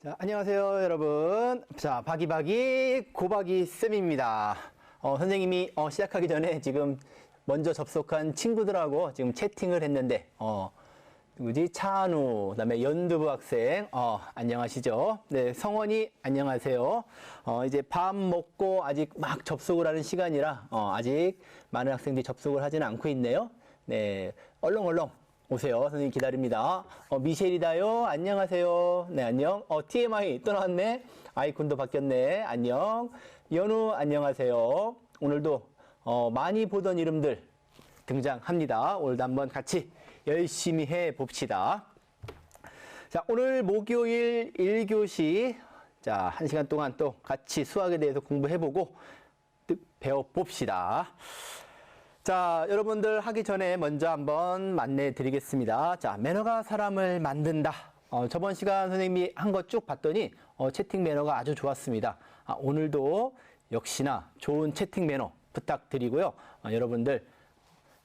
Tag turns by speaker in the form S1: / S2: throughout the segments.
S1: 자, 안녕하세요, 여러분. 자, 바기바기 고바기 쌤입니다. 선생님이 시작하기 전에 지금 먼저 접속한 친구들하고 지금 채팅을 했는데, 누구지? 차한우, 그다음에 연두부 학생, 안녕하시죠? 네, 성원이 안녕하세요. 이제 밥 먹고 아직 막 접속을 하는 시간이라, 아직 많은 학생들이 접속을 하지는 않고 있네요. 네, 얼렁얼렁 오세요. 선생님 기다립니다. 미셸이다요. 안녕하세요. 네, 안녕. TMI 또 나왔네. 아이콘도 바뀌었네. 안녕. 연우 안녕하세요. 오늘도 많이 보던 이름들 등장합니다. 오늘도 한번 같이 열심히 해 봅시다. 자, 오늘 목요일 1교시 자, 1시간 동안 또 같이 수학에 대해서 공부해보고 배워 봅시다. 자, 여러분들 하기 전에 먼저 한번 안내 드리겠습니다. 자, 매너가 사람을 만든다. 저번 시간 선생님이 한 거 쭉 봤더니 채팅 매너가 아주 좋았습니다. 오늘도 역시나 좋은 채팅 매너 부탁드리고요. 여러분들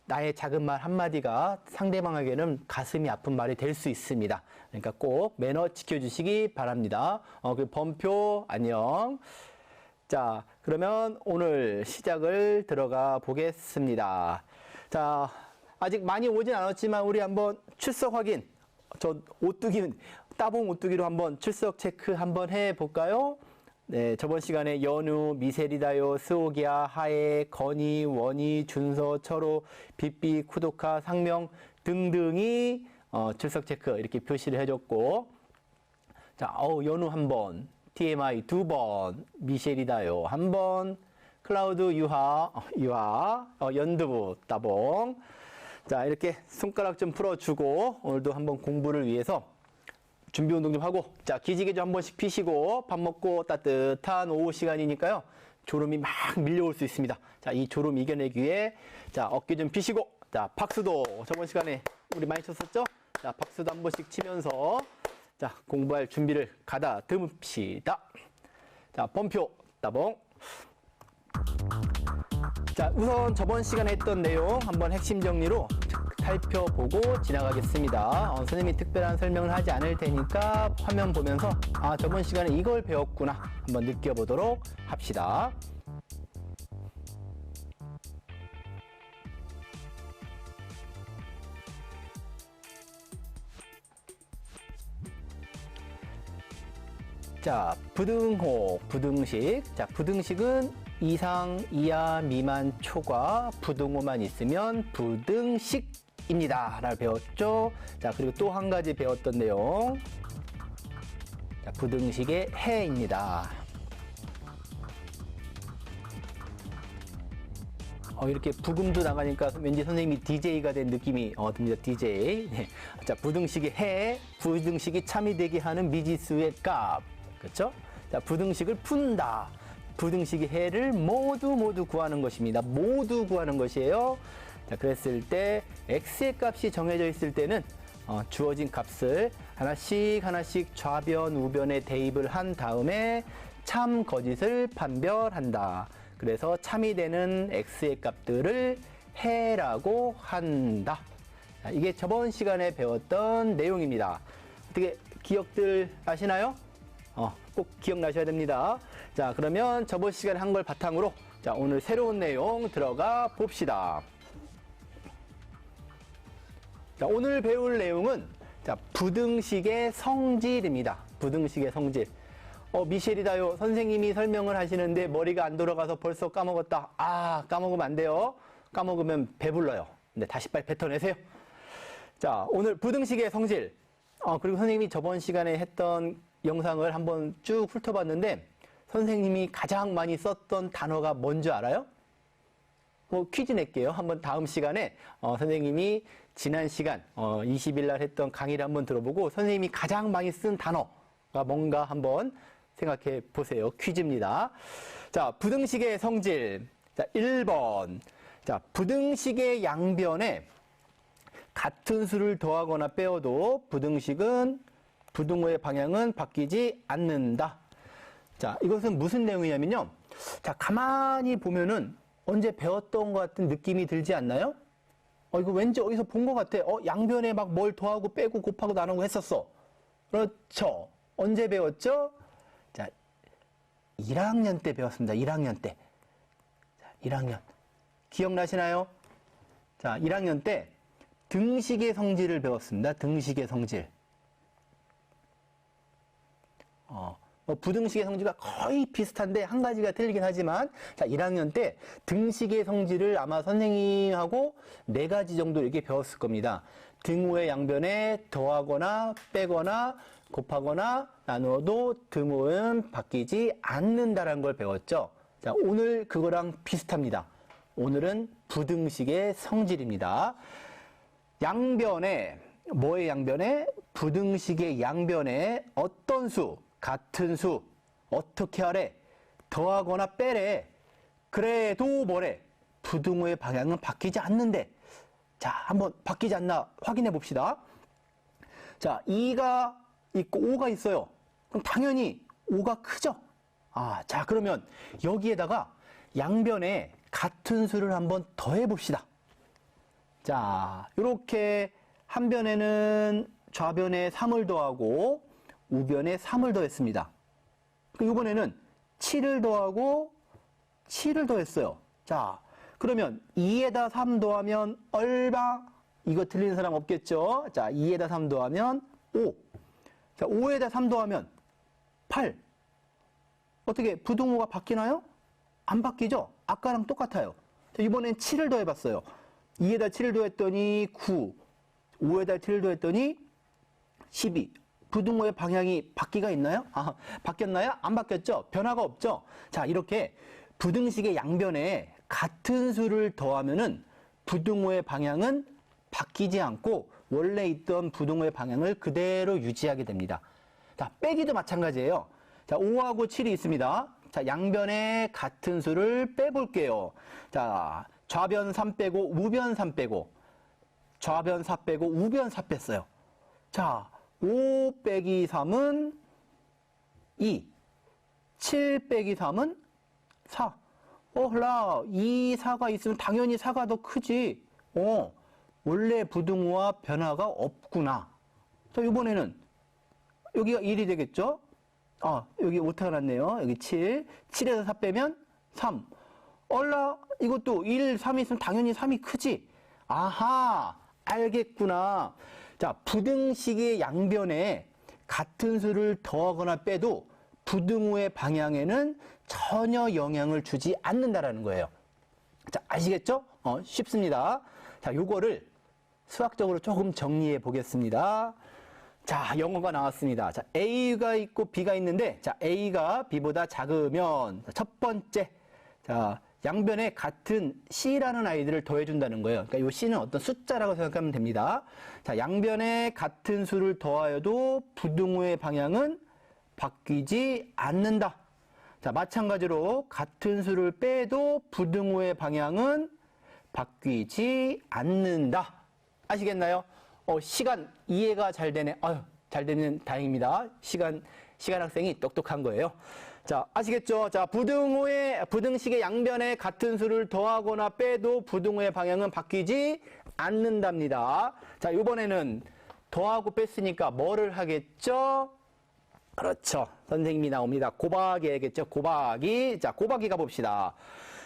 S1: 나의 작은 말 한마디가 상대방에게는 가슴이 아픈 말이 될 수 있습니다. 그러니까 꼭 매너 지켜주시기 바랍니다. 그리고 범표 안녕. 자, 그러면 오늘 시작을 들어가 보겠습니다. 자, 아직 많이 오진 않았지만 우리 한번 출석 확인. 저 오뚜기, 따봉 오뚜기로 한번 출석 체크 한번 해 볼까요? 네, 저번 시간에 연우, 미셀이다요, 스오기야, 하에, 건희, 원희, 준서, 철호, 빗비, 쿠도카, 상명 등등이 출석 체크 이렇게 표시를 해줬고, 자, 연우 한 번. TMI 2번, 미셸이다요 1번, 클라우드 유하, 연두부 따봉. 자, 이렇게 손가락 좀 풀어주고 오늘도 한번 공부를 위해서 준비 운동 좀 하고, 자, 기지개 좀 한 번씩 피시고 밥 먹고 따뜻한 오후 시간이니까요. 졸음이 막 밀려올 수 있습니다. 자, 이 졸음 이겨내기 위해 자, 어깨 좀 피시고, 자, 박수도 저번 시간에 우리 많이 쳤었죠? 자, 박수도 한 번씩 치면서 자, 공부할 준비를 가다듬읍시다. 자, 범표 따봉. 자, 우선 저번 시간에 했던 내용 한번 핵심 정리로 살펴보고 지나가겠습니다. 선생님이 특별한 설명을 하지 않을 테니까 화면 보면서 저번 시간에 이걸 배웠구나 한번 느껴보도록 합시다. 자, 부등호, 부등식. 자, 부등식은 이상, 이하, 미만, 초과, 부등호만 있으면 부등식입니다. 라고 배웠죠. 자, 그리고 또 한 가지 배웠던 내용. 자, 부등식의 해입니다. 이렇게 부금도 나가니까 왠지 선생님이 DJ가 된 느낌이 듭니다. DJ. 네. 자, 부등식의 해, 부등식이 참이 되게 하는 미지수의 값. 그렇죠? 자, 부등식을 푼다. 부등식의 해를 모두 구하는 것입니다. 모두 구하는 것이에요. 자, 그랬을 때 x의 값이 정해져 있을 때는 주어진 값을 하나씩 좌변, 우변에 대입을 한 다음에 참, 거짓을 판별한다. 그래서 참이 되는 x의 값들을 해라고 한다. 자, 이게 저번 시간에 배웠던 내용입니다. 어떻게 기억들 하시나요? 꼭 기억나셔야 됩니다. 자, 그러면 저번 시간에 한 걸 바탕으로 자, 오늘 새로운 내용 들어가 봅시다. 자, 오늘 배울 내용은 자, 부등식의 성질입니다. 부등식의 성질. 미셸이다요. 선생님이 설명을 하시는데 머리가 안 돌아가서 벌써 까먹었다. 까먹으면 안 돼요. 까먹으면 배불러요. 네, 다시 빨리 뱉어내세요. 자, 오늘 부등식의 성질. 그리고 선생님이 저번 시간에 했던 영상을 한번 쭉 훑어봤는데 선생님이 가장 많이 썼던 단어가 뭔지 알아요? 퀴즈 낼게요. 한번 다음 시간에 선생님이 지난 시간 20일 날 했던 강의를 한번 들어보고 선생님이 가장 많이 쓴 단어가 뭔가 한번 생각해 보세요. 퀴즈입니다. 자, 부등식의 성질. 자, 1번. 자, 부등식의 양변에 같은 수를 더하거나 빼어도 부등식은 부등호의 방향은 바뀌지 않는다. 자, 이것은 무슨 내용이냐면요. 자, 가만히 보면은 언제 배웠던 것 같은 느낌이 들지 않나요? 이거 왠지 어디서 본 것 같아. 양변에 막 뭘 더하고 빼고 곱하고 나누고 했었어. 그렇죠. 언제 배웠죠? 자, 1학년 때 배웠습니다. 1학년 때. 자, 1학년. 기억나시나요? 자, 1학년 때 등식의 성질을 배웠습니다. 등식의 성질. 부등식의 성질과 거의 비슷한데 한 가지가 틀리긴 하지만, 자, 1학년 때 등식의 성질을 아마 선생님하고 4가지 정도 이렇게 배웠을 겁니다. 등호의 양변에 더하거나 빼거나 곱하거나 나누어도 등호는 바뀌지 않는다라는 걸 배웠죠. 자, 오늘 그거랑 비슷합니다. 오늘은 부등식의 성질입니다. 양변에, 뭐의 양변에? 부등식의 양변에 어떤 수, 같은 수, 어떻게 하래? 더하거나 빼래. 그래도 뭐래? 부등호의 방향은 바뀌지 않는데. 자, 한번 바뀌지 않나 확인해 봅시다. 자, 2가 있고 5가 있어요. 그럼 당연히 5가 크죠? 자, 그러면 여기에다가 양변에 같은 수를 한번 더해 봅시다. 자, 이렇게 한 변에는 좌변에 3을 더하고 우변에 3을 더했습니다. 이번에는 7을 더하고 7을 더했어요. 자, 그러면 2에다 3 더하면 얼마? 이거 틀리는 사람 없겠죠? 자, 2에다 3 더하면 5. 자, 5에다 3 더하면 8. 어떻게 부등호가 바뀌나요? 안 바뀌죠? 아까랑 똑같아요. 자, 이번엔 7을 더해봤어요. 2에다 7을 더했더니 9. 5에다 7을 더했더니 12. 부등호의 방향이 바뀌가 있나요? 바뀌었나요? 안 바뀌었죠? 변화가 없죠? 자, 이렇게 부등식의 양변에 같은 수를 더하면은 부등호의 방향은 바뀌지 않고 원래 있던 부등호의 방향을 그대로 유지하게 됩니다. 자, 빼기도 마찬가지예요. 자, 5하고 7이 있습니다. 자, 양변에 같은 수를 빼볼게요. 자, 좌변 3 빼고 우변 3 빼고 좌변 4 빼고 우변 4 뺐어요. 자, 5 빼기 3은 2. 7 빼기 3은 4. 헐라, 2, 4가 있으면 당연히 4가 더 크지. 원래 부등호와 변화가 없구나. 자, 이번에는 여기가 1이 되겠죠? 여기 오타가 났네요. 여기 7. 7에서 4 빼면 3. 얼라, 이것도 1, 3이 있으면 당연히 3이 크지. 아하, 알겠구나. 자, 부등식의 양변에 같은 수를 더하거나 빼도 부등호의 방향에는 전혀 영향을 주지 않는다라는 거예요. 자, 아시겠죠? 쉽습니다. 자, 요거를 수학적으로 조금 정리해 보겠습니다. 자, 영어가 나왔습니다. 자, A가 있고 B가 있는데, 자, A가 B보다 작으면, 첫 번째, 자, 양변에 같은 C라는 아이들을 더해준다는 거예요. 그러니까 이 C는 어떤 숫자라고 생각하면 됩니다. 자, 양변에 같은 수를 더하여도 부등호의 방향은 바뀌지 않는다. 자, 마찬가지로 같은 수를 빼도 부등호의 방향은 바뀌지 않는다. 아시겠나요? 시간 이해가 잘 되네. 잘 되면 다행입니다. 시간 학생이 똑똑한 거예요. 자, 아시겠죠? 자, 부등식의 양변에 같은 수를 더하거나 빼도 부등호의 방향은 바뀌지 않는답니다. 자, 이번에는 더하고 뺐으니까 뭐를 하겠죠? 그렇죠. 선생님이 나옵니다. 곱하기 해야겠죠? 곱하기. 자, 곱하기 가봅시다.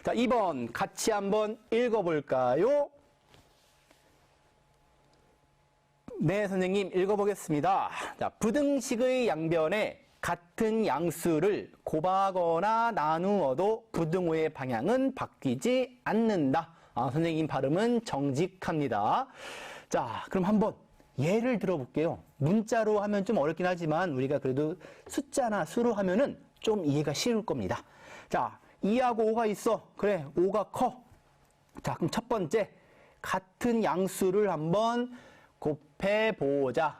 S1: 자, 2번 같이 한번 읽어볼까요? 네, 선생님 읽어보겠습니다. 자, 부등식의 양변에 같은 양수를 곱하거나 나누어도 부등호의 방향은 바뀌지 않는다. 선생님 발음은 정직합니다. 자, 그럼 한번 예를 들어볼게요. 문자로 하면 좀 어렵긴 하지만 우리가 그래도 숫자나 수로 하면은 좀 이해가 쉬울 겁니다. 자, 2하고 5가 있어. 그래, 5가 커. 자, 그럼 첫 번째 같은 양수를 한번 곱해보자.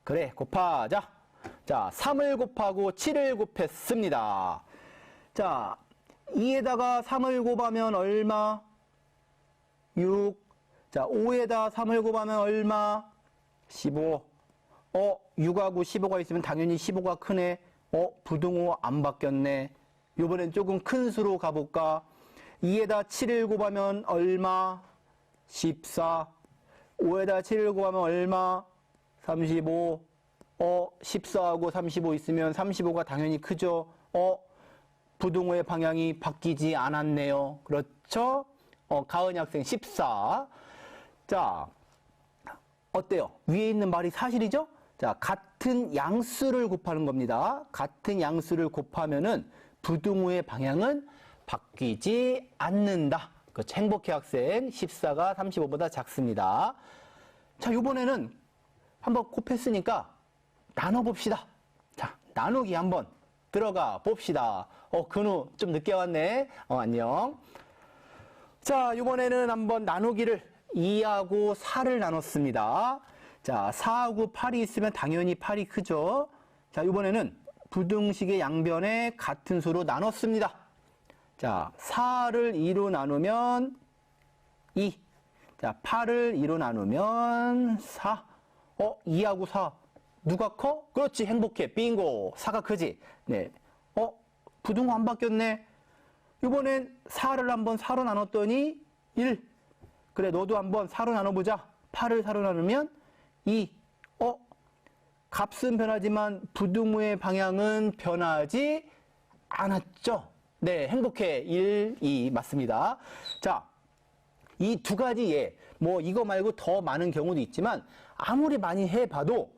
S1: 그래, 곱하자. 자, 3을 곱하고 7을 곱했습니다. 자, 2에다가 3을 곱하면 얼마? 6. 자, 5에다 3을 곱하면 얼마? 15. 6하고 15가 있으면 당연히 15가 크네. 부등호 안 바뀌었네. 요번엔 조금 큰 수로 가볼까? 2에다 7을 곱하면 얼마? 14. 5에다 7을 곱하면 얼마? 35. 14하고 35 있으면 35가 당연히 크죠. 부등호의 방향이 바뀌지 않았네요. 그렇죠? 가은이 학생 14. 자, 어때요? 위에 있는 말이 사실이죠? 자, 같은 양수를 곱하는 겁니다. 같은 양수를 곱하면은 부등호의 방향은 바뀌지 않는다. 그렇죠? 행복해 학생 14가 35보다 작습니다. 자, 이번에는 한번 곱했으니까 나눠봅시다. 자, 나누기 한번 들어가 봅시다. 근우 좀 늦게 왔네. 안녕. 자, 이번에는 한번 나누기를 2하고 4를 나눴습니다. 자, 4하고 8이 있으면 당연히 8이 크죠. 자, 이번에는 부등식의 양변에 같은 수로 나눴습니다. 자, 4를 2로 나누면 2. 자, 8을 2로 나누면 4. 2하고 4. 누가 커? 그렇지, 행복해. 빙고. 4가 크지? 네. 부등호 안 바뀌었네. 이번엔 4를 한번 4로 나눴더니 1. 그래, 너도 한번 4로 나눠보자. 8을 4로 나누면 2. 값은 변하지만 부등호의 방향은 변하지 않았죠? 네, 행복해. 1, 2 맞습니다. 자, 이 두 가지 예, 뭐 이거 말고 더 많은 경우도 있지만 아무리 많이 해봐도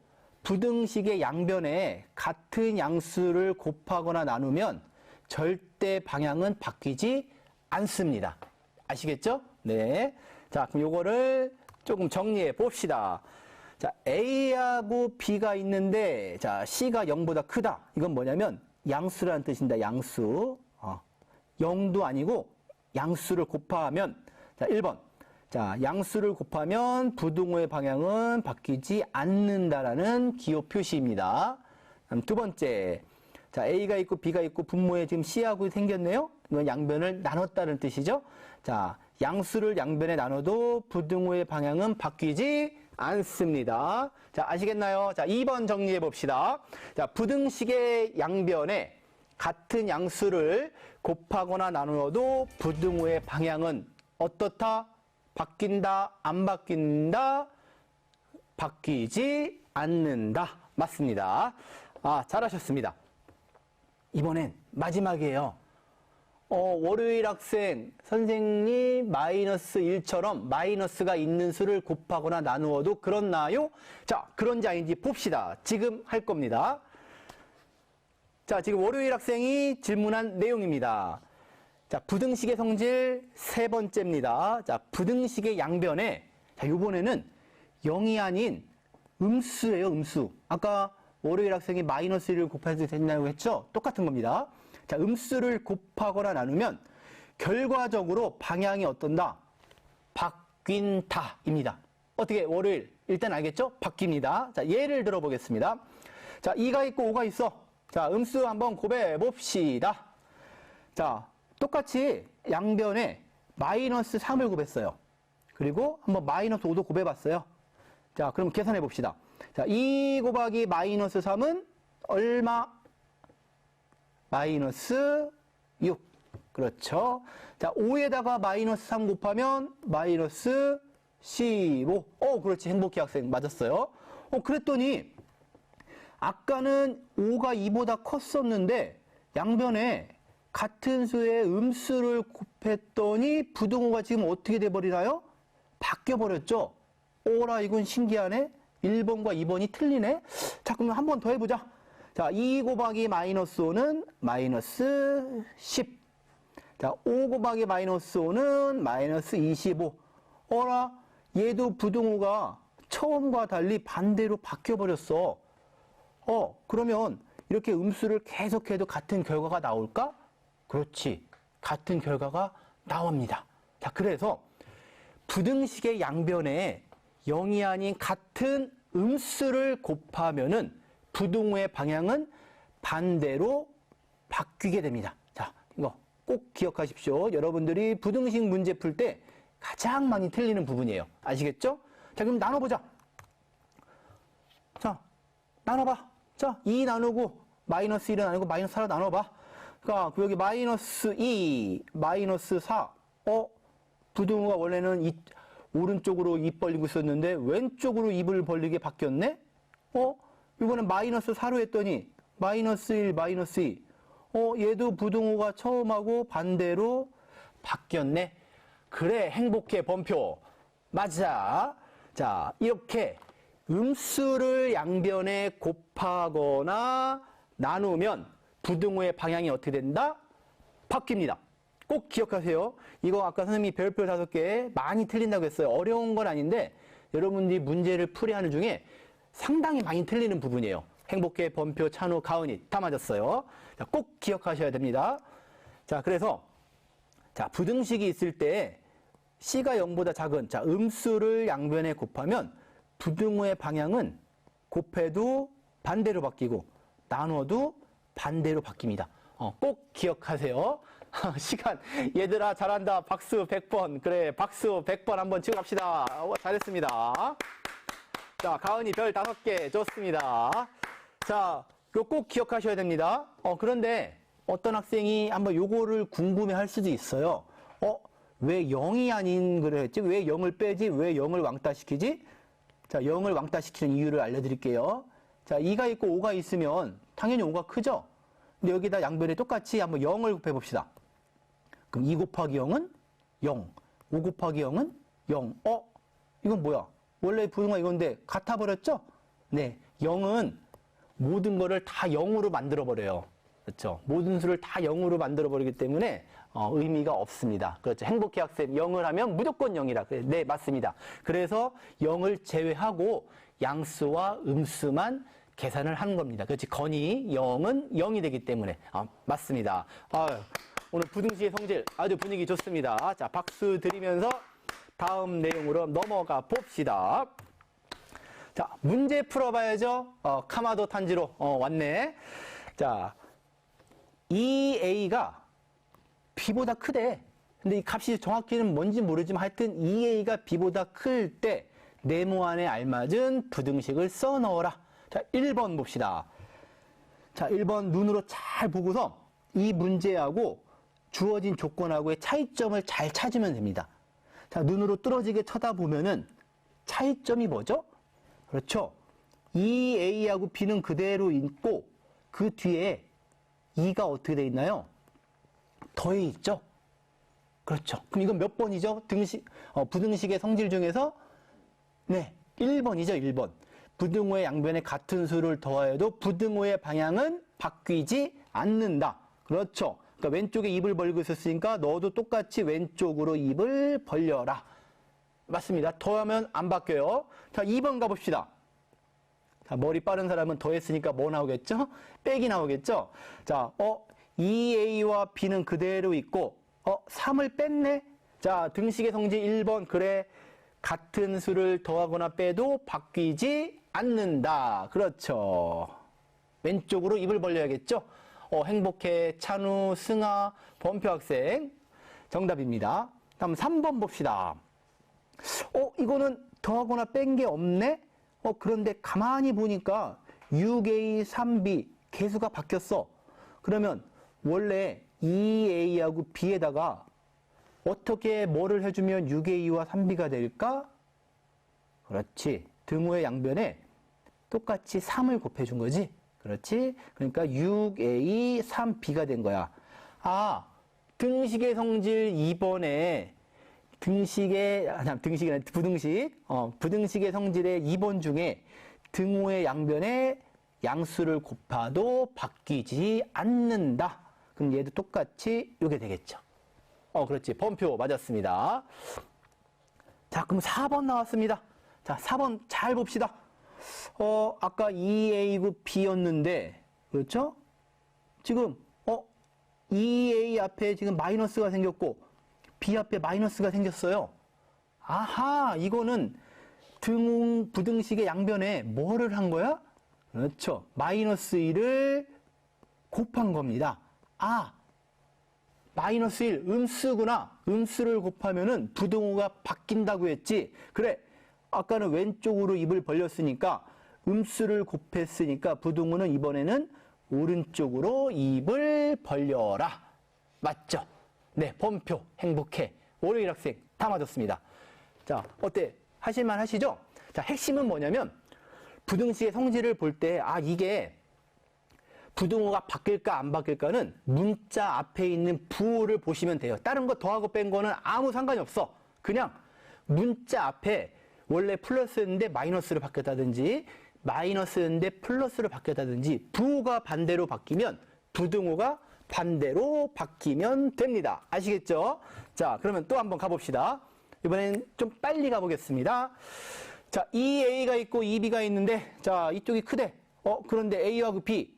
S1: 부등식의 양변에 같은 양수를 곱하거나 나누면 절대 방향은 바뀌지 않습니다. 아시겠죠? 네. 자, 그럼 요거를 조금 정리해 봅시다. 자, A하고 B가 있는데, 자, C가 0보다 크다. 이건 뭐냐면 양수라는 뜻입니다. 양수. 0도 아니고 양수를 곱하면, 자, 1번. 자, 양수를 곱하면 부등호의 방향은 바뀌지 않는다라는 기호 표시입니다. 다음 두 번째. 자, A가 있고 B가 있고 분모에 지금 C하고 생겼네요. 이건 양변을 나눴다는 뜻이죠. 자, 양수를 양변에 나눠도 부등호의 방향은 바뀌지 않습니다. 자, 아시겠나요? 자, 2번 정리해 봅시다. 자, 부등식의 양변에 같은 양수를 곱하거나 나누어도 부등호의 방향은 어떻다? 바뀐다? 안 바뀐다? 바뀌지 않는다. 맞습니다. 잘하셨습니다. 이번엔 마지막이에요. 월요일 학생, 선생님 마이너스 1처럼 마이너스가 있는 수를 곱하거나 나누어도 그렇나요? 자, 그런지 아닌지 봅시다. 지금 할 겁니다. 자, 지금 월요일 학생이 질문한 내용입니다. 자, 부등식의 성질 세 번째입니다. 자, 부등식의 양변에, 자, 요번에는 0이 아닌 음수예요, 음수. 아까 월요일 학생이 마이너스 1을 곱해도 된다고 했죠? 똑같은 겁니다. 자, 음수를 곱하거나 나누면 결과적으로 방향이 어떤다? 바뀐다입니다. 어떻게 월요일 일단 알겠죠? 바뀝니다. 자, 예를 들어 보겠습니다. 자, 2가 있고 5가 있어. 자, 음수 한번 곱해 봅시다. 자, 똑같이 양변에 마이너스 3을 곱했어요. 그리고 한번 마이너스 5도 곱해봤어요. 자, 그럼 계산해 봅시다. 자, 2 곱하기 마이너스 3은 얼마? 마이너스 6. 그렇죠. 자, 5에다가 마이너스 3 곱하면 마이너스 15. 그렇지. 행복해 학생. 맞았어요. 그랬더니 아까는 5가 2보다 컸었는데 양변에 같은 수의 음수를 곱했더니 부등호가 지금 어떻게 돼버리나요? 바뀌어버렸죠. 오라, 이건 신기하네. 1번과 2번이 틀리네. 자, 그러면 한 번 더 해보자. 자, 2 곱하기 마이너스 5는 마이너스 10. 자, 5 곱하기 마이너스 5는 마이너스 25. 어라, 얘도 부등호가 처음과 달리 반대로 바뀌어버렸어. 그러면 이렇게 음수를 계속해도 같은 결과가 나올까? 그렇지. 같은 결과가 나옵니다. 자, 그래서 부등식의 양변에 0이 아닌 같은 음수를 곱하면은 부등호의 방향은 반대로 바뀌게 됩니다. 자, 이거 꼭 기억하십시오. 여러분들이 부등식 문제 풀 때 가장 많이 틀리는 부분이에요. 아시겠죠? 자, 그럼 나눠보자. 자, 나눠봐. 자, 2 나누고 마이너스 1을 나누고 마이너스 4를 나눠봐. 그러니까 여기 마이너스 2, 마이너스 4. 부등호가 원래는 오른쪽으로 입 벌리고 있었는데 왼쪽으로 입을 벌리게 바뀌었네? 이거는 마이너스 4로 했더니 마이너스 1, 마이너스 2. 얘도 부등호가 처음하고 반대로 바뀌었네. 그래, 행복해, 범표. 맞아. 자, 이렇게 음수를 양변에 곱하거나 나누면 부등호의 방향이 어떻게 된다? 바뀝니다. 꼭 기억하세요. 이거 아까 선생님이 별표 5개 많이 틀린다고 했어요. 어려운 건 아닌데 여러분들이 문제를 풀이하는 중에 상당히 많이 틀리는 부분이에요. 행복해, 범표, 찬우, 가은이 다 맞았어요. 자, 꼭 기억하셔야 됩니다. 자, 그래서 자, 부등식이 있을 때 C가 0보다 작은 자, 음수를 양변에 곱하면 부등호의 방향은 곱해도 반대로 바뀌고 나눠도 반대로 바뀝니다. 꼭 기억하세요. 시간, 얘들아 잘한다. 박수 100번. 그래, 박수 100번 한번 치고 갑시다. 잘했습니다. 자, 가은이 별 5개 좋습니다. 자, 이거 꼭 기억하셔야 됩니다. 그런데 어떤 학생이 한번 요거를 궁금해 할 수도 있어요. 왜 0이 아닌 그랬지? 왜 0을 빼지? 왜 0을 왕따시키지? 자, 0을 왕따시키는 이유를 알려드릴게요. 자, 2가 있고 5가 있으면 당연히 5가 크죠? 근데 여기다 양변에 똑같이 한번 0을 곱해봅시다. 그럼 2 곱하기 0은 0. 5 곱하기 0은 0. 이건 뭐야? 원래 부등호 이건데 같아버렸죠? 네. 0은 모든 거를 다 0으로 만들어버려요. 그렇죠? 모든 수를 다 0으로 만들어버리기 때문에 의미가 없습니다. 그렇죠? 행복해 학생 0을 하면 무조건 0이라. 네, 맞습니다. 그래서 0을 제외하고 양수와 음수만 계산을 하는 겁니다. 그렇지? 건이 0은 0이 되기 때문에. 맞습니다. 오늘 부등식의 성질 아주 분위기 좋습니다. 자, 박수 드리면서 다음 내용으로 넘어가 봅시다. 자, 문제 풀어봐야죠. 카마도 탄지로 왔네. 자, 2a가 b보다 크대. 근데 이 값이 정확히는 뭔지 모르지만 하여튼 2a가 b보다 클 때 네모안에 알맞은 부등식을 써 넣어라. 자, 1번 봅시다. 자, 1번 눈으로 잘 보고서 이 문제하고 주어진 조건하고의 차이점을 잘 찾으면 됩니다. 자, 눈으로 뚫어지게 쳐다보면은 차이점이 뭐죠? 그렇죠. 2a하고 b는 그대로 있고 그 뒤에 2가 어떻게 돼 있나요? 더해 있죠? 그렇죠. 그럼 이건 몇 번이죠? 부등식의 성질 중에서? 네, 1번이죠, 1번. 부등호의 양변에 같은 수를 더하여도 부등호의 방향은 바뀌지 않는다. 그렇죠. 그러니까 왼쪽에 입을 벌리고 있었으니까 너도 똑같이 왼쪽으로 입을 벌려라. 맞습니다. 더하면 안 바뀌어요. 자, 2번 가봅시다. 자, 머리 빠른 사람은 더했으니까 뭐 나오겠죠? 빼기 나오겠죠? 자, 2a와 b는 그대로 있고 3을 뺐네? 자, 등식의 성질 1번. 그래, 같은 수를 더하거나 빼도 바뀌지 않는다. 그렇죠. 왼쪽으로 입을 벌려야겠죠? 행복해, 찬우, 승아, 범표 학생. 정답입니다. 다음 3번 봅시다. 이거는 더하거나 뺀 게 없네? 그런데 가만히 보니까 6a, 3b 개수가 바뀌었어. 그러면 원래 2a하고 b에다가 어떻게 뭐를 해주면 6a와 3b가 될까? 그렇지. 등호의 양변에 똑같이 3을 곱해준 거지. 그렇지. 그러니까 6a, 3b가 된 거야. 등식의 성질 2번에 부등식의 성질의 2번 중에 등호의 양변에 양수를 곱하도 바뀌지 않는다. 그럼 얘도 똑같이 이게 되겠죠. 그렇지. 범표 맞았습니다. 자, 그럼 4번 나왔습니다. 자, 4번 잘 봅시다. 아까 2a고 b였는데, 그렇죠? 지금, 2a 앞에 지금 마이너스가 생겼고, b 앞에 마이너스가 생겼어요. 아하, 이거는 부등식의 양변에 뭐를 한 거야? 그렇죠. 마이너스 1을 곱한 겁니다. 마이너스 1, 음수구나. 음수를 곱하면은 부등호가 바뀐다고 했지. 그래, 아까는 왼쪽으로 입을 벌렸으니까 음수를 곱했으니까 부등호는 이번에는 오른쪽으로 입을 벌려라. 맞죠? 네, 범표, 행복해. 월요일 학생 다 맞았습니다. 자, 어때? 하실만 하시죠? 자, 핵심은 뭐냐면 부등식의 성질을 볼 때, 이게 부등호가 바뀔까 안 바뀔까는 문자 앞에 있는 부호를 보시면 돼요. 다른 거 더하고 뺀 거는 아무 상관이 없어. 그냥 문자 앞에 원래 플러스였는데 마이너스로 바뀌었다든지 마이너스였는데 플러스로 바뀌었다든지 부호가 반대로 바뀌면 부등호가 반대로 바뀌면 됩니다. 아시겠죠? 자, 그러면 또 한번 가봅시다. 이번엔 좀 빨리 가보겠습니다. 자, 2a가 있고 2b가 있는데, 자, 이쪽이 크대. 그런데 a하고 b.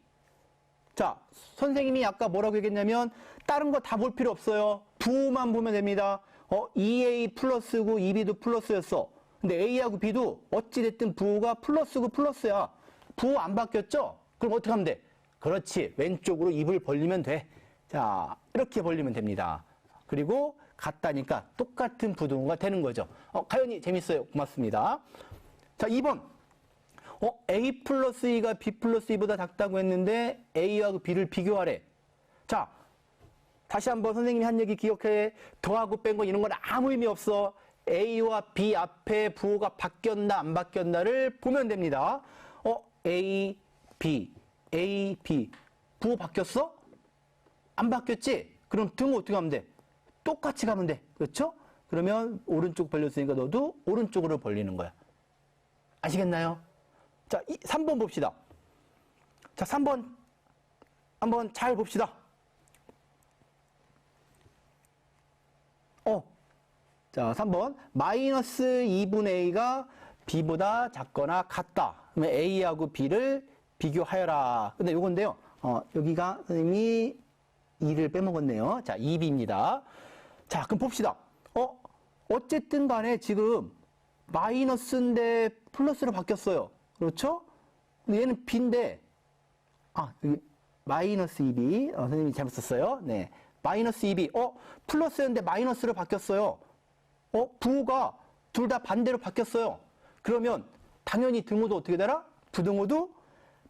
S1: 자, 선생님이 아까 뭐라고 얘기했냐면 다른 거 다 볼 필요 없어요. 부호만 보면 됩니다. 2a 플러스고 2b도 플러스였어. 근데 a하고 b도 어찌됐든 부호가 플러스고 플러스야. 부호 안 바뀌었죠? 그럼 어떻게 하면 돼? 그렇지. 왼쪽으로 입을 벌리면 돼. 자, 이렇게 벌리면 됩니다. 그리고 같다니까 똑같은 부등호가 되는 거죠. 가연이 재밌어요. 고맙습니다. 자, 2번. A 플러스 2가 B 플러스 2보다 작다고 했는데 A하고 B를 비교하래. 자, 다시 한번 선생님이 한 얘기 기억해. 더하고 뺀 거 이런 건 아무 의미 없어. A와 B 앞에 부호가 바뀌었나 안 바뀌었나를 보면 됩니다. A, B, A, B. 부호 바뀌었어? 안 바뀌었지? 그럼 등호 어떻게 하면 돼? 똑같이 가면 돼. 그렇죠? 그러면 오른쪽 벌렸으니까 너도 오른쪽으로 벌리는 거야. 아시겠나요? 자, 3번 봅시다. 자, 3번 한번 잘 봅시다. 자, 3번. 마이너스 2분의 a가 b보다 작거나 같다. 그러면 a하고 b를 비교하여라. 근데 요건데요. 여기가 선생님이 2를 빼먹었네요. 자, 2b입니다. 자, 그럼 봅시다. 어쨌든 간에 지금 마이너스인데 플러스로 바뀌었어요. 그렇죠? 얘는 b인데, 여기 마이너스 2b. 선생님이 잘못 썼어요. 네. 마이너스 2b. 플러스였는데 마이너스로 바뀌었어요. 부호가 둘 다 반대로 바뀌었어요. 그러면 당연히 등호도 어떻게 되라? 부등호도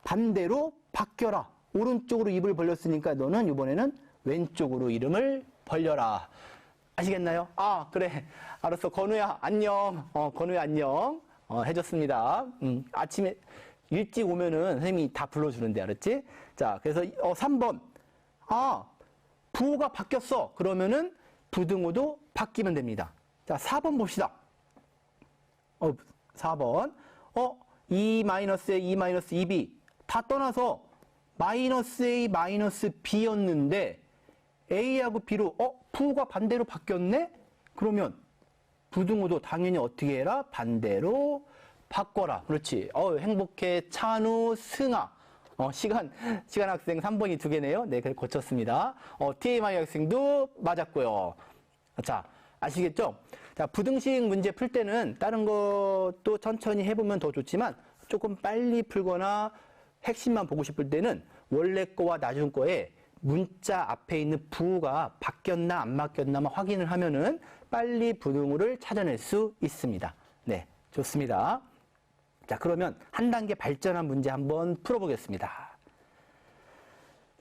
S1: 반대로 바뀌어라. 오른쪽으로 입을 벌렸으니까 너는 이번에는 왼쪽으로 이름을 벌려라. 아시겠나요? 그래. 알았어. 건우야, 안녕. 건우야, 안녕. 해줬습니다. 아침에 일찍 오면은 선생님이 다 불러주는데, 알았지? 자, 그래서 3번. 부호가 바뀌었어. 그러면은 부등호도 바뀌면 됩니다. 자, 4번 봅시다. 4번. 2-A에 2-2b. 다 떠나서 마이너스 A, 마이너스 B였는데 A하고 B로 부호가 반대로 바뀌었네? 그러면 부등호도 당연히 어떻게 해라? 반대로 바꿔라. 그렇지. 행복해, 찬우, 승아. 시간 학생 3번이 2개네요. 네, 그래서 고쳤습니다. TMI 학생도 맞았고요. 자, 아시겠죠? 자, 부등식 문제 풀 때는 다른 것도 천천히 해보면 더 좋지만 조금 빨리 풀거나 핵심만 보고 싶을 때는 원래 거와 나중 거에 문자 앞에 있는 부호가 바뀌었나 안 바뀌었나만 확인을 하면은 빨리 부등호를 찾아낼 수 있습니다. 네, 좋습니다. 자, 그러면 한 단계 발전한 문제 한번 풀어보겠습니다.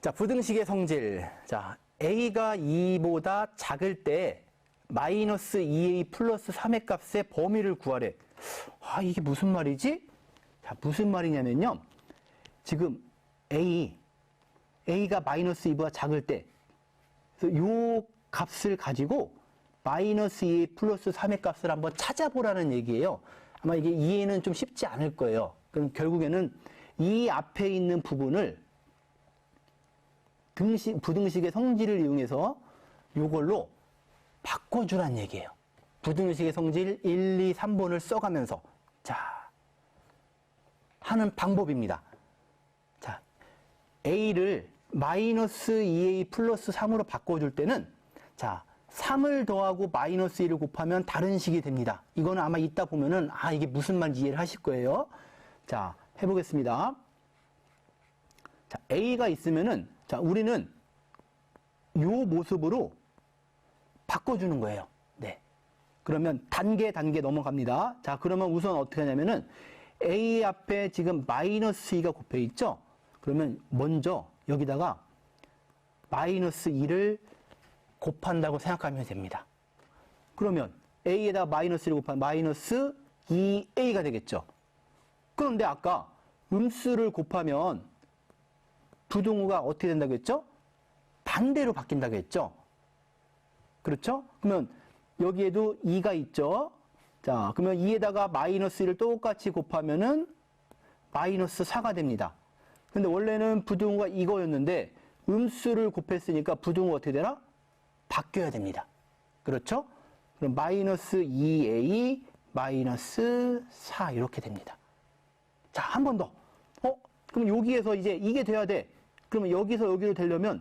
S1: 자, 부등식의 성질. 자, a가 2보다 작을 때 마이너스 2a 플러스 3의 값의 범위를 구하래. 이게 무슨 말이지? 자, 무슨 말이냐면요. 지금 a가 마이너스 2보다 작을 때, 요 값을 가지고 마이너스 2a 플러스 3의 값을 한번 찾아보라는 얘기예요. 아마 이게 이해는 좀 쉽지 않을 거예요. 그럼 결국에는 이 앞에 있는 부분을 부등식의 성질을 이용해서 요걸로 바꿔주란 얘기예요. 부등식의 성질 1, 2, 3번을 써가면서 하는 방법입니다. 자, a를 마이너스 2a 플러스 3으로 바꿔줄 때는 3을 더하고 마이너스 1을 곱하면 다른 식이 됩니다. 이거는 아마 이따 보면은 이게 무슨 말인지 이해를 하실 거예요. 자, 해보겠습니다. 자, a가 있으면은 우리는 요 모습으로 바꿔주는 거예요. 네. 그러면 단계 넘어갑니다. 자, 그러면 우선 어떻게 하냐면은 a 앞에 지금 마이너스 2가 곱해 있죠? 그러면 먼저 여기다가 마이너스 2를 곱한다고 생각하면 됩니다. 그러면 a에다가 마이너스 1을 곱하면 마이너스 2a가 되겠죠. 그런데 아까 음수를 곱하면 부등호가 어떻게 된다고 했죠? 반대로 바뀐다고 했죠? 그렇죠? 그러면 여기에도 2가 있죠? 자, 그러면 2에다가 마이너스 1을 똑같이 곱하면은 마이너스 4가 됩니다. 근데 원래는 부등호가 이거였는데 음수를 곱했으니까 부등호가 어떻게 되나? 바뀌어야 됩니다. 그렇죠? 그럼 마이너스 2a 마이너스 4 이렇게 됩니다. 자, 한 번 더. 그럼 여기에서 이제 이게 돼야 돼. 그러면 여기서 여기로 되려면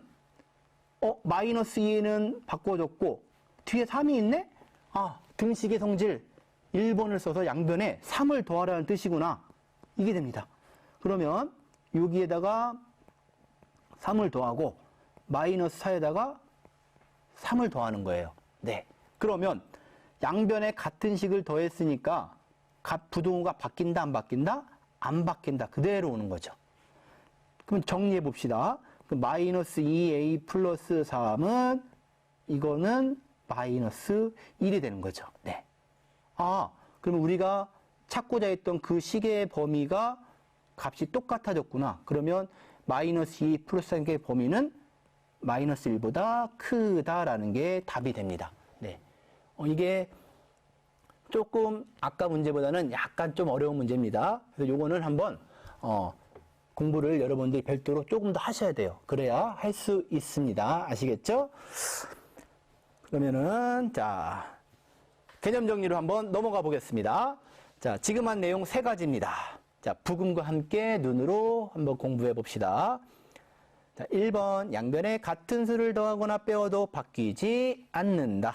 S1: 마이너스 2는 바꿔줬고 뒤에 3이 있네? 아, 등식의 성질 1번을 써서 양변에 3을 더하라는 뜻이구나. 이게 됩니다. 그러면 여기에다가 3을 더하고 마이너스 4에다가 3을 더하는 거예요. 네. 그러면 양변에 같은 식을 더했으니까 부등호가 바뀐다 안 바뀐다? 안 바뀐다. 그대로 오는 거죠. 그럼 정리해 봅시다. 마이너스 2a 플러스 3은 이거는 마이너스 1이 되는 거죠. 네. 아, 그러면 우리가 찾고자 했던 그 식의 범위가 값이 똑같아졌구나. 그러면 마이너스 2 플러스 3의 범위는 마이너스 1보다 크다라는 게 답이 됩니다. 네. 이게 조금 아까 문제보다는 약간 좀 어려운 문제입니다. 그래서 요거는 한번 공부를 여러분들이 별도로 조금 더 하셔야 돼요. 그래야 할 수 있습니다. 아시겠죠? 그러면은 자, 개념 정리로 한번 넘어가 보겠습니다. 자, 지금 한 내용 세 가지입니다. 자, 부금과 함께 눈으로 한번 공부해 봅시다. 자, 1번 양변에 같은 수를 더하거나 빼어도 바뀌지 않는다.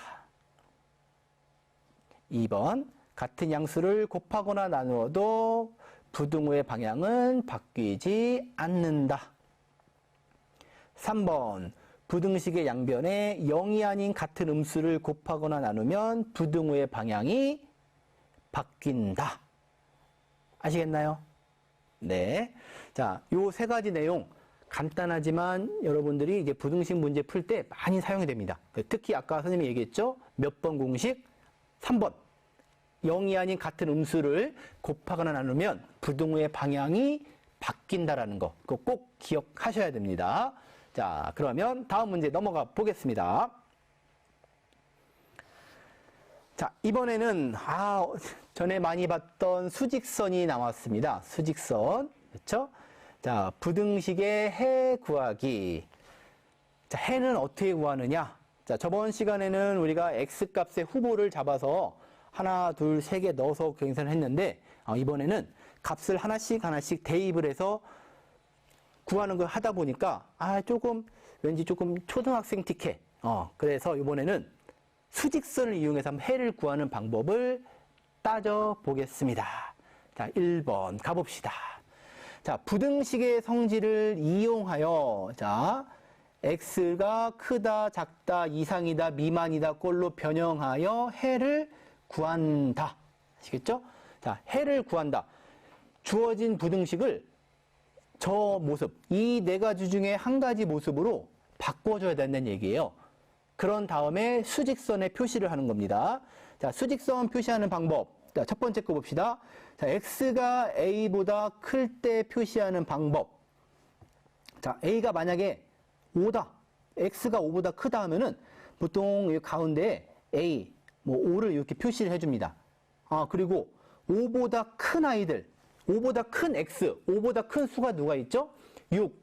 S1: 2번 같은 양수를 곱하거나 나누어도 부등호의 방향은 바뀌지 않는다. 3번 부등식의 양변에 0이 아닌 같은 음수를 곱하거나 나누면 부등호의 방향이 바뀐다. 아시겠나요? 네. 자, 요 세 가지 내용 간단하지만 여러분들이 이제 부등식 문제 풀 때 많이 사용이 됩니다. 특히 아까 선생님이 얘기했죠? 몇 번 공식? 3번. 0이 아닌 같은 음수를 곱하거나 나누면 부등호의 방향이 바뀐다라는 거. 그거 꼭 기억하셔야 됩니다. 자, 그러면 다음 문제 넘어가 보겠습니다. 자, 이번에는 전에 많이 봤던 수직선이 나왔습니다. 수직선. 그렇죠? 자, 부등식의 해 구하기. 자, 해는 어떻게 구하느냐? 자, 저번 시간에는 우리가 x값의 후보를 잡아서 하나, 둘, 세 개 넣어서 계산을 했는데 이번에는 값을 하나씩 대입을 해서 구하는 걸 하다 보니까 왠지 조금 초등학생 틱해. 그래서 이번에는 수직선을 이용해서 한번 해를 구하는 방법을 따져 보겠습니다. 자, 1번 가봅시다. 자, 부등식의 성질을 이용하여 자, x가 크다, 작다, 이상이다, 미만이다, 꼴로 변형하여 해를 구한다. 아시겠죠? 자, 해를 구한다. 주어진 부등식을 저 모습, 이 네 가지 중에 한 가지 모습으로 바꿔줘야 된다는 얘기예요. 그런 다음에 수직선에 표시를 하는 겁니다. 자, 수직선 표시하는 방법. 자, 첫 번째 거 봅시다. 자, x가 a보다 클 때 표시하는 방법. 자, a가 만약에 5다. x가 5보다 크다 하면은 보통 이 가운데에 a, 5를 이렇게 표시를 해줍니다. 그리고 5보다 큰 아이들, 5보다 큰 x, 5보다 큰 수가 누가 있죠? 6,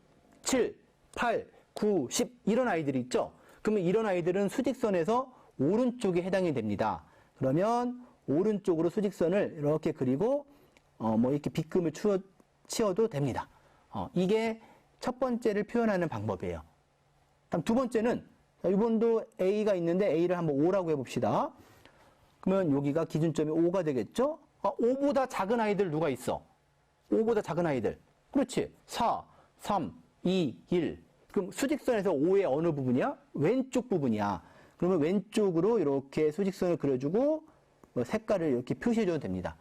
S1: 7, 8, 9, 10 이런 아이들이 있죠? 그러면 이런 아이들은 수직선에서 오른쪽에 해당이 됩니다. 그러면 오른쪽으로 수직선을 이렇게 그리고 이렇게 빗금을 치어도 됩니다. 이게 첫 번째를 표현하는 방법이에요. 다음 두 번째는 이번도 a가 있는데 a를 한번 5라고 해봅시다. 그러면 여기가 기준점이 5가 되겠죠? 5보다 작은 아이들 누가 있어? 5보다 작은 아이들. 그렇지. 4, 3, 2, 1. 그럼 수직선에서 5의 어느 부분이야? 왼쪽 부분이야. 그러면 왼쪽으로 이렇게 수직선을 그려주고 색깔을 이렇게 표시해줘도 됩니다.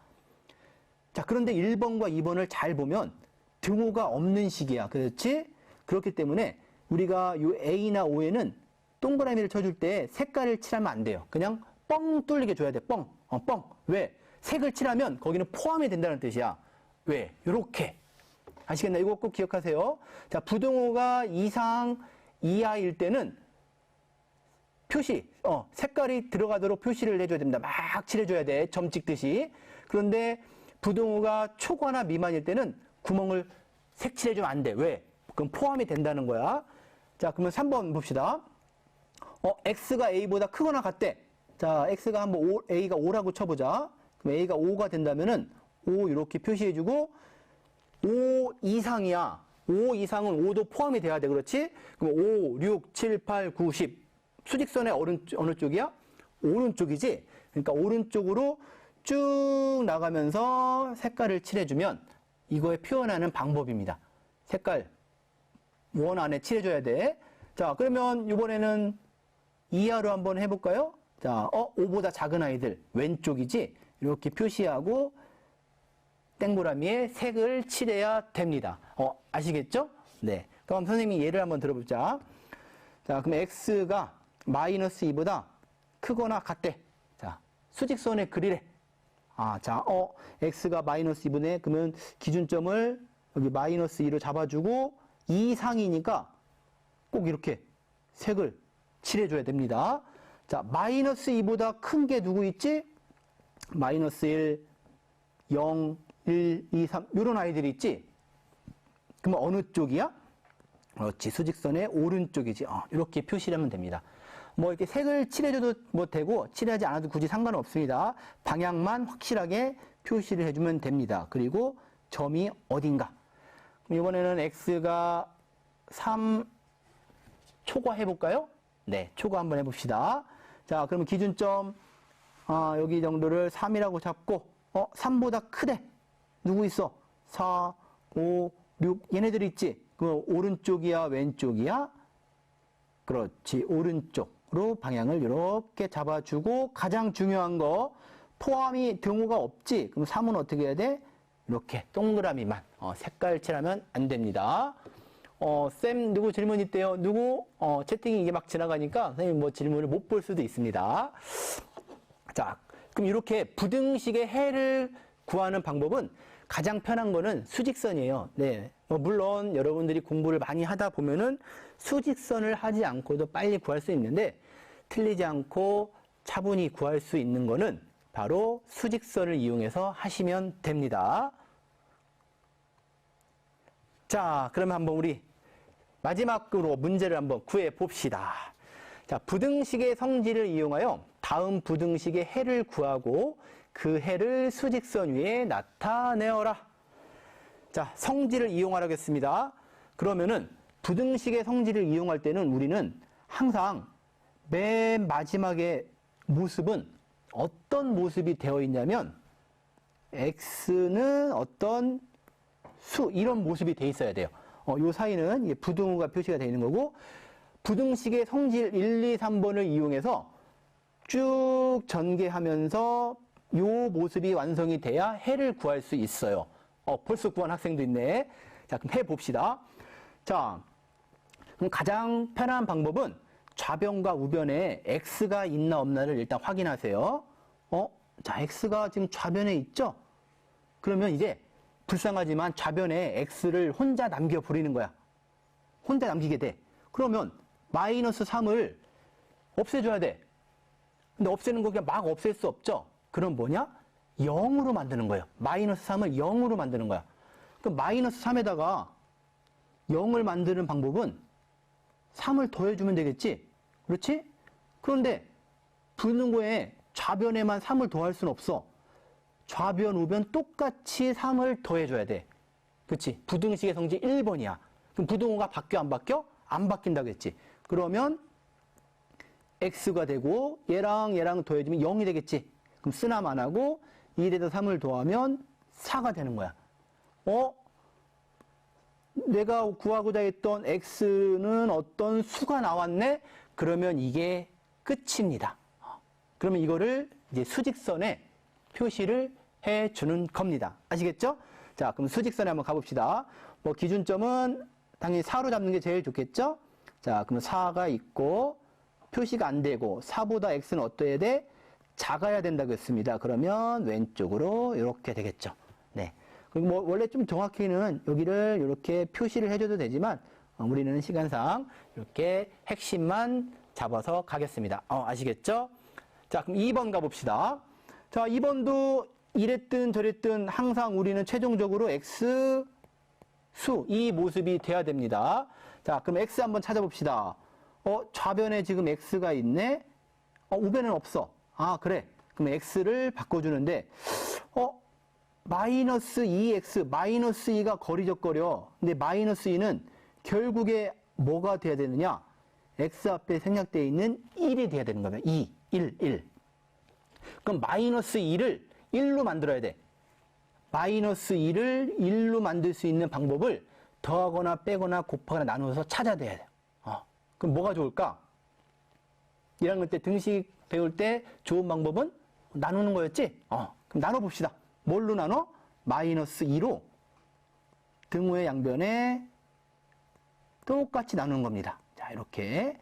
S1: 자, 그런데 1번과 2번을 잘 보면 등호가 없는 식이야. 그렇지? 그렇기 때문에 우리가 이 A나 O에는 동그라미를 쳐줄 때 색깔을 칠하면 안 돼요. 그냥 뻥 뚫리게 줘야 돼. 뻥. 뻥. 왜? 색을 칠하면 거기는 포함이 된다는 뜻이야. 왜? 요렇게. 아시겠나요? 이거 꼭 기억하세요. 자, 부등호가 이상 이하일 때는 표시, 색깔이 들어가도록 표시를 해줘야 됩니다. 막 칠해줘야 돼. 점 찍듯이. 그런데 부등호가 초과나 미만일 때는 구멍을 색칠해주면 안 돼. 왜? 그럼 포함이 된다는 거야. 자, 그러면 3번 봅시다. x가 a보다 크거나 같대. 자, x가 한번 a가 5라고 쳐보자. 그럼 a가 5가 된다면은 5 이렇게 표시해주고 5 이상이야. 5 이상은 5도 포함이 돼야 돼. 그렇지? 그럼 5, 6, 7, 8, 9, 10. 수직선의 어느 쪽이야? 오른쪽이지? 그러니까 오른쪽으로 쭉 나가면서 색깔을 칠해주면 이거에 표현하는 방법입니다. 색깔 원 안에 칠해줘야 돼. 자, 그러면 이번에는 이하로 한번 해볼까요? 자, 5보다 작은 아이들 왼쪽이지? 이렇게 표시하고 땡보라미에 색을 칠해야 됩니다. 아시겠죠? 네. 그럼 선생님이 예를 한번 들어보자. 자, 그럼 x가 마이너스 2보다 크거나 같대. 자, 수직선에 그리래. 자, x가 마이너스 2분의, 그러면 기준점을 여기 마이너스 2로 잡아주고 2 이상이니까 꼭 이렇게 색을 칠해줘야 됩니다. 자, 마이너스 2보다 큰 게 누구 있지? 마이너스 1, 0, 1, 2, 3 이런 아이들이 있지? 그러면 어느 쪽이야? 그렇지, 수직선의 오른쪽이지. 이렇게 표시를 하면 됩니다. 뭐 이렇게 색을 칠해줘도 뭐 되고 칠하지 않아도 굳이 상관은 없습니다. 방향만 확실하게 표시를 해주면 됩니다. 그리고 점이 어딘가. 이번에는 x가 3 초과 해볼까요? 네, 초과 한번 해봅시다. 자, 그러면 기준점 여기 정도를 3이라고 잡고 3보다 크대. 누구 있어? 4, 5, 6 얘네들 있지? 그럼 오른쪽이야 왼쪽이야? 그렇지, 오른쪽으로 방향을 이렇게 잡아주고 가장 중요한 거 포함이 등호가 없지? 그럼 3은 어떻게 해야 돼? 이렇게 동그라미만 색깔 칠하면 안 됩니다. 쌤 누구 질문 있대요? 누구? 채팅이 이게 막 지나가니까 선생님 뭐 질문을 못 볼 수도 있습니다. 자, 그럼 이렇게 부등식의 해를 구하는 방법은 가장 편한 거는 수직선이에요. 네. 물론 여러분들이 공부를 많이 하다 보면은 수직선을 하지 않고도 빨리 구할 수 있는데 틀리지 않고 차분히 구할 수 있는 거는 바로 수직선을 이용해서 하시면 됩니다. 자, 그러면 한번 우리 마지막으로 문제를 한번 구해 봅시다. 자, 부등식의 성질을 이용하여 다음 부등식의 해를 구하고 그 해를 수직선 위에 나타내어라. 자, 성질을 이용하라고 했습니다. 그러면은 부등식의 성질을 이용할 때는 우리는 항상 맨 마지막에 모습은 어떤 모습이 되어 있냐면 x는 어떤 수 이런 모습이 돼 있어야 돼요. 요 사이는 부등호가 표시가 되어 있는 거고 부등식의 성질 1, 2, 3번을 이용해서 쭉 전개하면서 요 모습이 완성이 돼야 해를 구할 수 있어요. 벌써 구한 학생도 있네. 자, 그럼 해봅시다. 자, 그럼 가장 편한 방법은 좌변과 우변에 x가 있나 없나를 일단 확인하세요. 자, x가 지금 좌변에 있죠? 그러면 이제 불쌍하지만 좌변에 x를 혼자 남겨버리는 거야. 혼자 남기게 돼. 그러면 마이너스 3을 없애줘야 돼. 근데 없애는 거 그냥 막 없앨 수 없죠? 그럼 뭐냐? 0으로 만드는 거예요. 마이너스 3을 0으로 만드는 거야. 그럼 마이너스 3에다가 0을 만드는 방법은 3을 더해주면 되겠지? 그렇지? 그런데 부등호에 좌변에만 3을 더할 수는 없어. 좌변, 우변 똑같이 3을 더해줘야 돼. 그렇지? 부등식의 성질 1번이야. 그럼 부등호가 바뀌어 안 바뀌어? 안 바뀐다고 했지. 그러면 x가 되고 얘랑 얘랑 더해주면 0이 되겠지. 그럼 쓰나만 안 하고 1에다 3을 더하면 4가 되는 거야. 내가 구하고자 했던 x는 어떤 수가 나왔네? 그러면 이게 끝입니다. 그러면 이거를 이제 수직선에 표시를 해주는 겁니다. 아시겠죠? 자, 그럼 수직선에 한번 가봅시다. 뭐 기준점은 당연히 4로 잡는 게 제일 좋겠죠? 자, 그러면 4가 있고 표시가 안 되고 4보다 x는 어떠해야 돼? 작아야 된다고 했습니다. 그러면 왼쪽으로 이렇게 되겠죠. 네. 그리고 뭐 원래 좀 정확히는 여기를 이렇게 표시를 해줘도 되지만 우리는 시간상 이렇게 핵심만 잡아서 가겠습니다. 아시겠죠? 자, 그럼 2번 가봅시다. 자, 2번도 이랬든 저랬든 항상 우리는 최종적으로 X 수, 이 모습이 돼야 됩니다. 자, 그럼 X 한번 찾아봅시다. 좌변에 지금 X가 있네? 우변은 없어. 아, 그래. 그럼 X를 바꿔주는데, 마이너스 2X, 마이너스 2가 거리적거려. 근데 마이너스 2는 결국에 뭐가 돼야 되느냐? X 앞에 생략되어 있는 1이 돼야 되는 거예요. 2, 1. 그럼 마이너스 2를 1로 만들어야 돼. 마이너스 2를 1로 만들 수 있는 방법을 더하거나 빼거나 곱하거나 나누어서 찾아야 돼요. 그럼 뭐가 좋을까? 1학년 때 등식 배울 때 좋은 방법은 나누는 거였지? 그럼 나눠봅시다. 뭘로 나눠? 마이너스 2로 등호의 양변에 똑같이 나누는 겁니다. 자, 이렇게.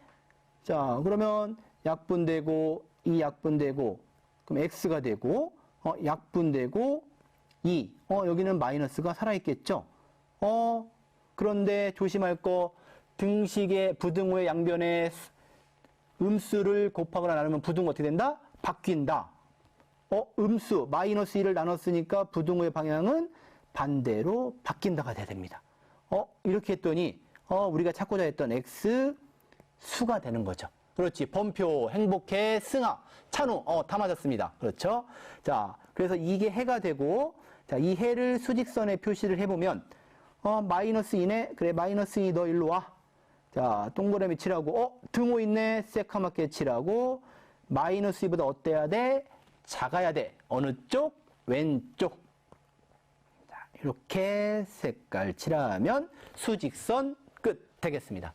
S1: 자, 그러면 약분되고, 이 약분되고, 그럼 x가 되고, 약분되고, 2. 여기는 마이너스가 살아있겠죠? 그런데 조심할 거, 등식의 부등호의 양변에 음수를 곱하거나 나누면 부등호 어떻게 된다? 바뀐다. 음수, 마이너스 2를 나눴으니까 부등호의 방향은 반대로 바뀐다가 돼야 됩니다. 이렇게 했더니, 우리가 찾고자 했던 x 수가 되는 거죠. 그렇지. 범표, 행복해, 승하, 찬우, 다 맞았습니다. 그렇죠? 자, 그래서 이게 해가 되고, 자, 이 해를 수직선에 표시를 해보면, 마이너스 2네? 그래, 마이너스 2 너 일로 와. 자, 동그라미 칠하고, 등호 있네? 새카맣게 칠하고, 마이너스 2보다 어때야 돼? 작아야 돼. 어느 쪽? 왼쪽. 자, 이렇게 색깔 칠하면 수직선 끝 되겠습니다.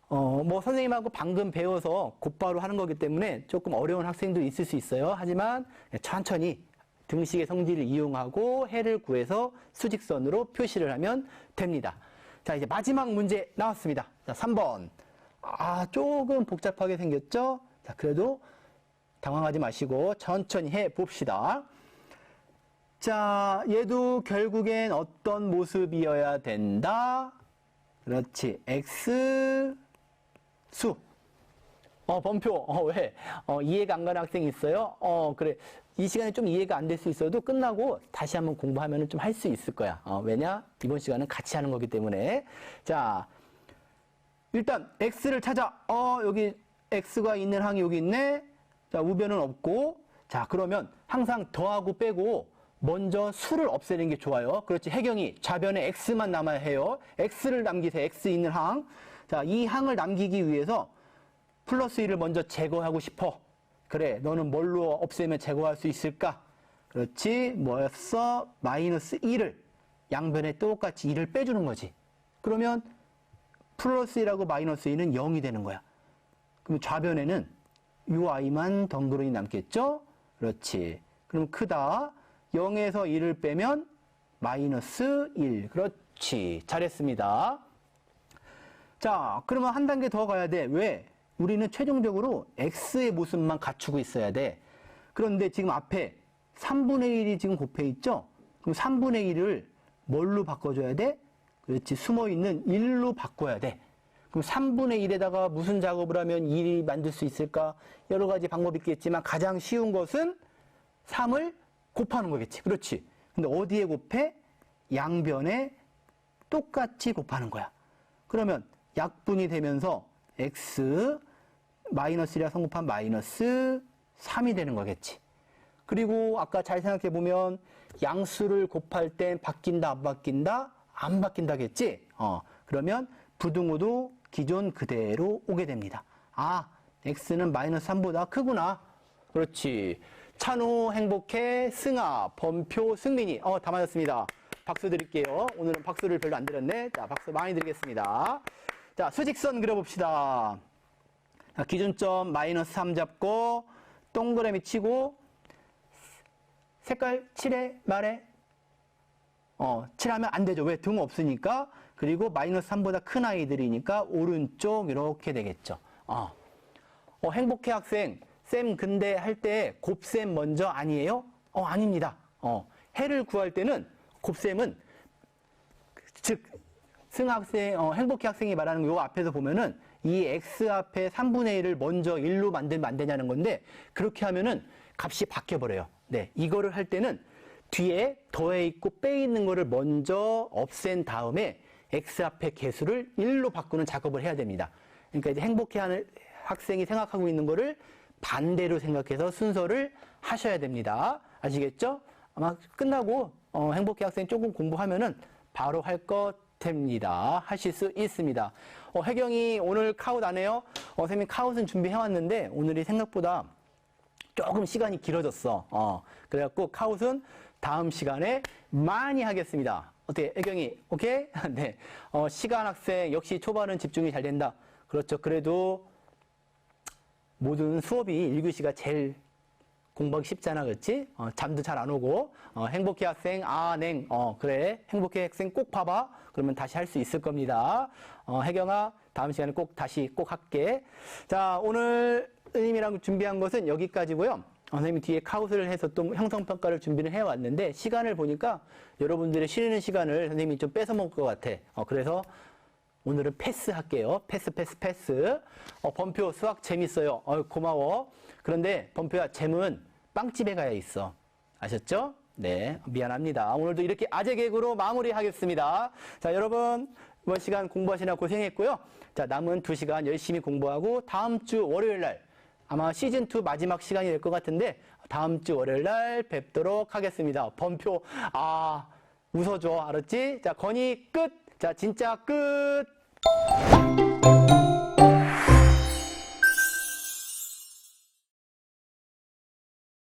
S1: 뭐 선생님하고 방금 배워서 곧바로 하는 거기 때문에 조금 어려운 학생도 있을 수 있어요. 하지만 천천히 등식의 성질을 이용하고 해를 구해서 수직선으로 표시를 하면 됩니다. 자, 이제 마지막 문제 나왔습니다. 자, 3번. 조금 복잡하게 생겼죠? 자, 그래도 당황하지 마시고 천천히 해 봅시다. 자, 얘도 결국엔 어떤 모습이어야 된다? 그렇지. X 수. 범표. 왜? 이해가 안 가는 학생이 있어요? 그래. 이 시간에 좀 이해가 안 될 수 있어도 끝나고 다시 한번 공부하면 좀 할 수 있을 거야. 왜냐? 이번 시간은 같이 하는 거기 때문에. 자, 일단 X를 찾아. 여기 X가 있는 항이 여기 있네. 자, 우변은 없고. 자, 그러면 항상 더하고 빼고 먼저 수를 없애는 게 좋아요. 그렇지. 해경이 좌변에 X만 남아야 해요. X를 남기세요. X 있는 항. 자, 이 항을 남기기 위해서 플러스 1을 먼저 제거하고 싶어. 그래, 너는 뭘로 없애면 제거할 수 있을까? 그렇지. 뭐였어? 마이너스 1을 양변에 똑같이 1을 빼주는 거지. 그러면 플러스 1하고 마이너스 2는 0이 되는 거야. 그럼 좌변에는 이 i만 덩그러니 남겠죠? 그렇지. 그럼 크다. 0에서 1을 빼면 마이너스 1. 그렇지. 잘했습니다. 자, 그러면 한 단계 더 가야 돼. 왜? 우리는 최종적으로 x의 모습만 갖추고 있어야 돼. 그런데 지금 앞에 3분의 1이 지금 곱해 있죠? 그럼 3분의 1을 뭘로 바꿔줘야 돼? 그렇지. 숨어있는 1로 바꿔야 돼. 그럼 3분의 1에다가 무슨 작업을 하면 1이 만들 수 있을까? 여러 가지 방법이 있겠지만 가장 쉬운 것은 3을 곱하는 거겠지. 그렇지. 근데 어디에 곱해? 양변에 똑같이 곱하는 거야. 그러면 약분이 되면서 x 마이너스 1이랑 성곱한 마이너스 3이 되는 거겠지. 그리고 아까 잘 생각해 보면 양수를 곱할 땐 바뀐다 안 바뀐다? 안 바뀐다겠지? 그러면 부등호도 기존 그대로 오게 됩니다. x는 마이너스 3보다 크구나. 그렇지. 찬호, 행복해, 승아, 범표, 승민이. 다 맞았습니다. 박수 드릴게요. 오늘은 박수를 별로 안 드렸네. 자, 박수 많이 드리겠습니다. 자, 수직선 그려봅시다. 자, 기준점 마이너스 3 잡고 동그라미 치고 색깔 칠해 말해. 칠하면 안 되죠. 왜? 등 없으니까. 그리고 마이너스 3보다 큰 아이들이니까 오른쪽 이렇게 되겠죠. 행복해 학생. 쌤 근데 할 때 곱셈 먼저 아니에요? 아닙니다. 해를 구할 때는 곱셈은 즉 행복해 학생이 말하는 요 앞에서 보면은 이 x 앞에 3분의 1을 먼저 1로 만들면 안 되냐는 건데, 그렇게 하면은 값이 바뀌어버려요. 네, 이거를 할 때는 뒤에 더해 있고 빼 있는 거를 먼저 없앤 다음에 x 앞에 개수를 1로 바꾸는 작업을 해야 됩니다. 그러니까 이제 행복해하는 학생이 생각하고 있는 거를 반대로 생각해서 순서를 하셔야 됩니다. 아시겠죠? 아마 끝나고 행복해 학생 조금 공부하면은 바로 할 것 됩니다. 하실 수 있습니다. 혜경이 오늘 카웃 안 해요? 선생님 카웃은 준비해왔는데 오늘이 생각보다 조금 시간이 길어졌어. 그래갖고 카웃은 다음 시간에 많이 하겠습니다. 어떻게, 혜경이, 오케이? 네. 시간 학생, 역시 초반은 집중이 잘 된다. 그렇죠. 그래도 모든 수업이 1교시가 제일 공부하기 쉽잖아, 그렇지? 잠도 잘 안 오고, 행복해 학생, 그래. 행복해 학생 꼭 봐봐. 그러면 다시 할 수 있을 겁니다. 혜경아, 다음 시간에 꼭 할게. 자, 오늘 선생님이랑 준비한 것은 여기까지고요. 선생님이 뒤에 카웃을 해서 또 형성평가를 준비를 해왔는데, 시간을 보니까 여러분들의 쉬는 시간을 선생님이 좀 뺏어먹을 것 같아. 그래서 오늘은 패스 할게요. 패스. 범표 수학 재밌어요. 고마워. 그런데 범표야, 잼은 빵집에 가야 있어. 아셨죠? 네, 미안합니다. 오늘도 이렇게 아재 개그로 마무리하겠습니다. 자, 여러분 이번 시간 공부하시느라 고생했고요. 자, 남은 2시간 열심히 공부하고 다음 주 월요일 날 아마 시즌2 마지막 시간이 될 것 같은데 다음 주 월요일 날 뵙도록 하겠습니다. 범표, 웃어줘. 알았지? 자, 건의 끝. 자, 진짜 끝.